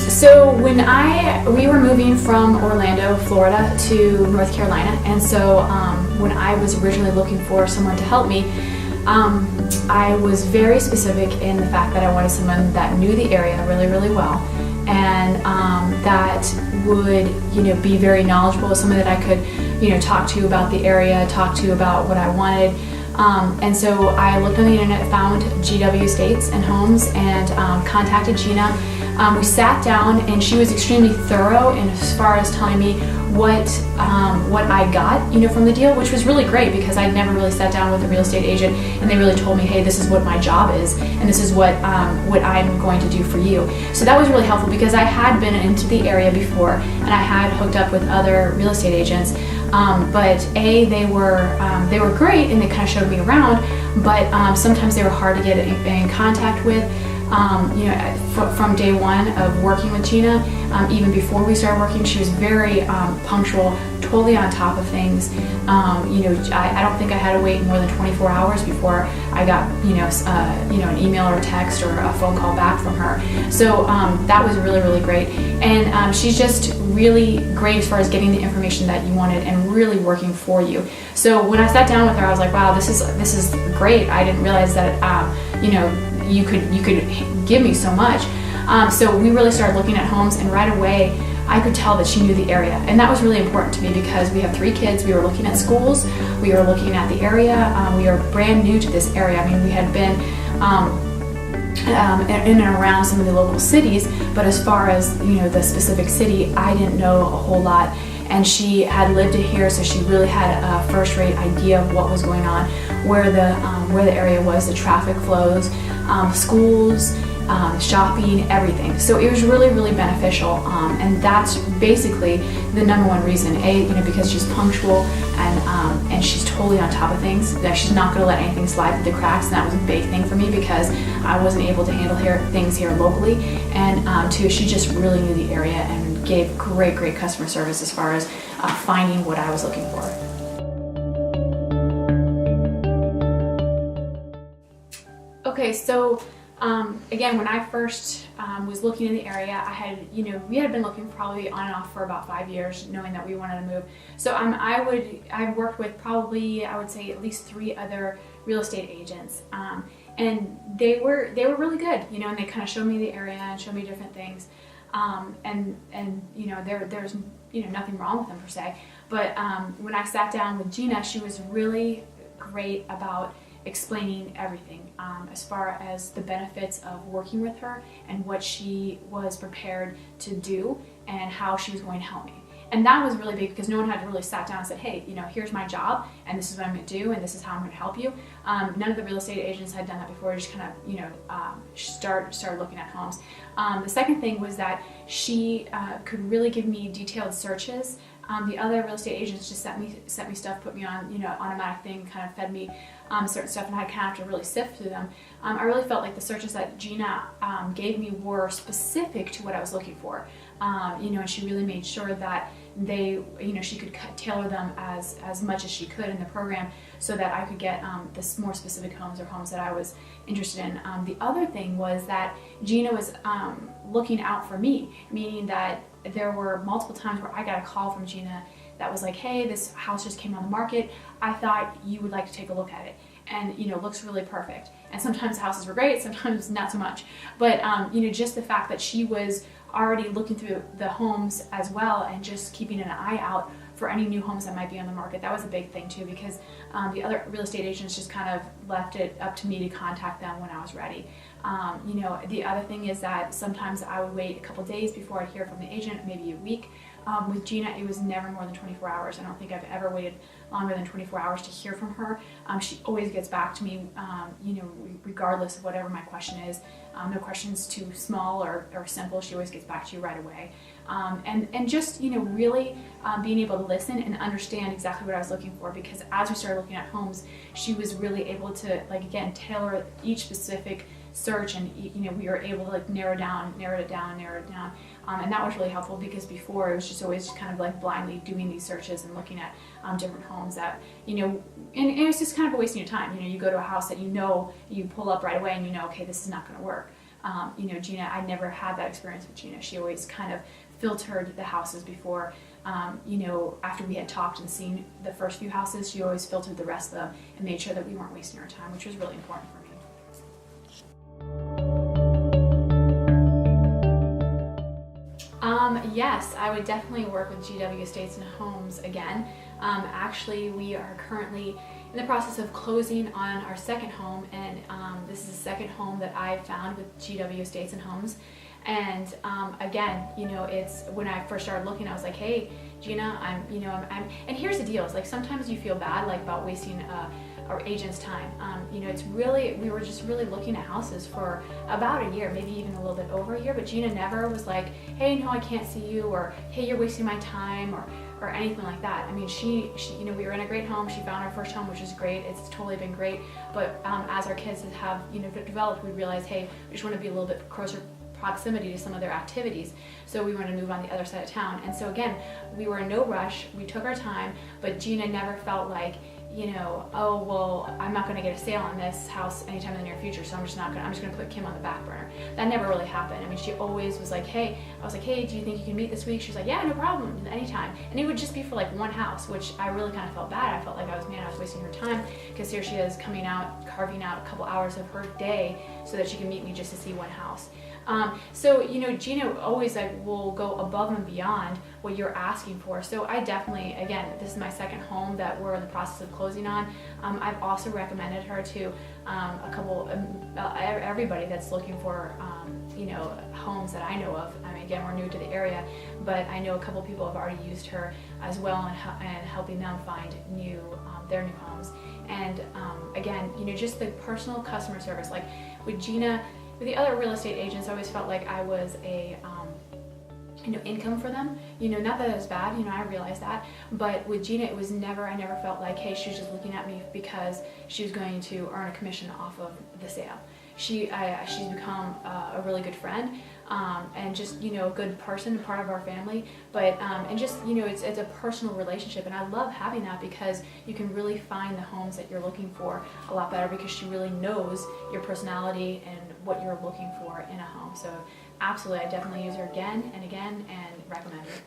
So when we were moving from Orlando, Florida to North Carolina, and so when I was originally looking for someone to help me, I was very specific in the fact that I wanted someone that knew the area really, really well, and that would, be very knowledgeable, someone that I could, talk to about the area, talk to about what I wanted. And so I looked on the internet, found GW Estates and Homes, and contacted Gina. We sat down, and she was extremely thorough in as far as telling me what I got, from the deal, which was really great because I'd never really sat down with a real estate agent, and they really told me, hey, this is what my job is, and this is what I'm going to do for you. So that was really helpful because I had been into the area before, and I had hooked up with other real estate agents. But they were great, and they kind of showed me around, but sometimes they were hard to get in contact with. From day one of working with Gina, even before we started working, she was very punctual, totally on top of things. I don't think I had to wait more than 24 hours before I got, an email or a text or a phone call back from her. So that was really, really great. And she's just really great as far as getting the information that you wanted and really working for you. So when I sat down with her, I was like, wow, this is great. I didn't realize that, you could give me so much. So we really started looking at homes, and right away I could tell that she knew the area, and that was really important to me because we have 3 kids. We were looking at schools, we were looking at the area. We are brand new to this area. I mean, we had been in and around some of the local cities, but as far as the specific city, I didn't know a whole lot. And she had lived it here, so she really had a first-rate idea of what was going on, where the area was, the traffic flows, schools, shopping, everything. So it was really, really beneficial, and that's basically the number one reason. Because she's punctual and she's totally on top of things. That she's not going to let anything slide through the cracks, and that was a big thing for me because I wasn't able to handle things here locally. And two, she just really knew the area and gave great, great customer service as far as finding what I was looking for. Okay, so again, when I first was looking in the area, I had, we had been looking probably on and off for about 5 years, knowing that we wanted to move. So I've worked with probably, I would say, at least 3 other real estate agents, and they were really good, and they kind of showed me the area and showed me different things, and there's nothing wrong with them per se. But when I sat down with Gina, she was really great about explaining everything as far as the benefits of working with her and what she was prepared to do and how she was going to help me. And that was really big because no one had really sat down and said, hey, here's my job and this is what I'm going to do and this is how I'm going to help you. None of the real estate agents had done that before. Just kind of, started looking at homes. The second thing was that she could really give me detailed searches. The other real estate agents just sent me stuff, put me on, automatic thing, kind of fed me certain stuff, and I kind of have to really sift through them. I really felt like the searches that Gina gave me were specific to what I was looking for, and she really made sure that she could tailor them as much as she could in the program so that I could get the more specific homes or homes that I was interested in. The other thing was that Gina was looking out for me, meaning that there were multiple times where I got a call from Gina that was like, hey, this house just came on the market. I thought you would like to take a look at it. And, looks really perfect. And sometimes the houses were great, sometimes not so much. But, just the fact that she was already looking through the homes as well and just keeping an eye out for any new homes that might be on the market. That was a big thing too, because the other real estate agents just kind of left it up to me to contact them when I was ready. The other thing is that sometimes I would wait a couple days before I'd hear from the agent, maybe a week. With Gina, it was never more than 24 hours. I don't think I've ever waited longer than 24 hours to hear from her. She always gets back to me, regardless of whatever my question is. No question's too small or simple. She always gets back to you right away. And just, really being able to listen and understand exactly what I was looking for, because as we started looking at homes, she was really able to, again, tailor each specific search, and we were able to narrow it down, and that was really helpful, because before it was just always kind of blindly doing these searches and looking at different homes that and it's just kind of a wasting of time. You go to a house that you pull up right away and okay, this is not going to work. Gina, I never had that experience with Gina. She always kind of filtered the houses before, after we had talked and seen the first few houses, she always filtered the rest of them and made sure that we weren't wasting our time, which was really important for me. Yes, I would definitely work with GW Estates and Homes again. Actually, we are currently in the process of closing on our second home, and this is the second home that I found with GW Estates and Homes. And again, it's when I first started looking, I was like, hey, Gina, and here's the deal. It's like sometimes you feel bad about wasting our agent's time. We were just really looking at houses for about a year, maybe even a little bit over a year, but Gina never was like, hey, no, I can't see you, or hey, you're wasting my time, or anything like that. I mean, she we were in a great home. She found our first home, which is great. It's totally been great. But as our kids have developed, we realized, hey, we just want to be a little bit closer proximity to some of their activities. So we wanted to move on the other side of town. And so again, we were in no rush. We took our time, but Gina never felt like, oh, well, I'm not going to get a sale on this house anytime in the near future, so I'm just going to put Kim on the back burner. That never really happened. I mean, she always was like, hey, I was like, hey, do you think you can meet this week? She was like, yeah, no problem, anytime. And it would just be for like one house, which I really kind of felt bad. I felt like I was wasting her time, because here she is carving out a couple hours of her day so that she can meet me just to see one house. So Gina always will go above and beyond what you're asking for. So I definitely, again, this is my second home that we're in the process of closing on. I've also recommended her to everybody that's looking for homes that I know of. I mean, again, we're new to the area, but I know a couple people have already used her as well and helping them find their new homes. And again, just the personal customer service. Like with Gina, with the other real estate agents, I always felt like I was a income for them. Not that it was bad, I realized that. But with Gina, I never felt like, hey, she was just looking at me because she was going to earn a commission off of the sale. She's become a really good friend, and just a good person, part of our family. But and just it's a personal relationship, and I love having that because you can really find the homes that you're looking for a lot better, because she really knows your personality and what you're looking for in a home. So absolutely, I definitely use her again and again and recommend her.